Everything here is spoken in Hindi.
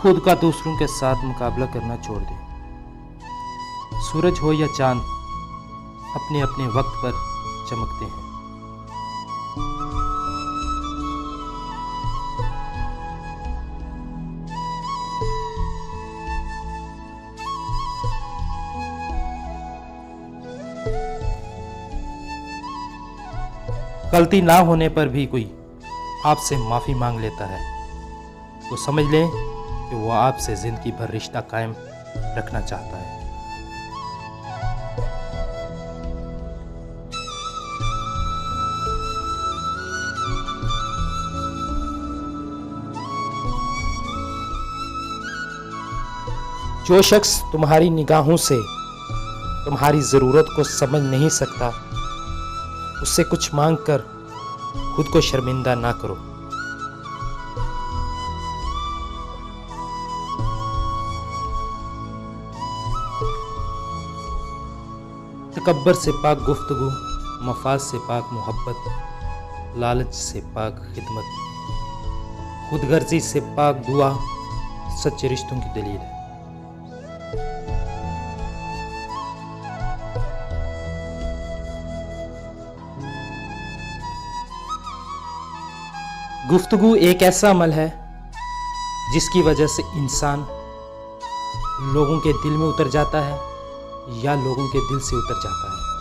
खुद का दूसरों के साथ मुकाबला करना छोड़ दें। सूरज हो या चांद अपने अपने वक्त पर चमकते हैं। गलती ना होने पर भी कोई आपसे माफ़ी मांग लेता है तो समझ लें कि वो आपसे ज़िंदगी भर रिश्ता कायम रखना चाहता है। जो शख्स तुम्हारी निगाहों से तुम्हारी ज़रूरत को समझ नहीं सकता, उससे कुछ मांग कर खुद को शर्मिंदा ना करो। तकब्बर से पाक गुफ्तगू, मफाद से पाक मोहब्बत, लालच से पाक खिदमत, खुदगर्जी से पाक दुआ सच्चे रिश्तों की दलील है। गुफ्तगू एक ऐसा अमल है जिसकी वजह से इंसान लोगों के दिल में उतर जाता है या लोगों के दिल से उतर जाता है।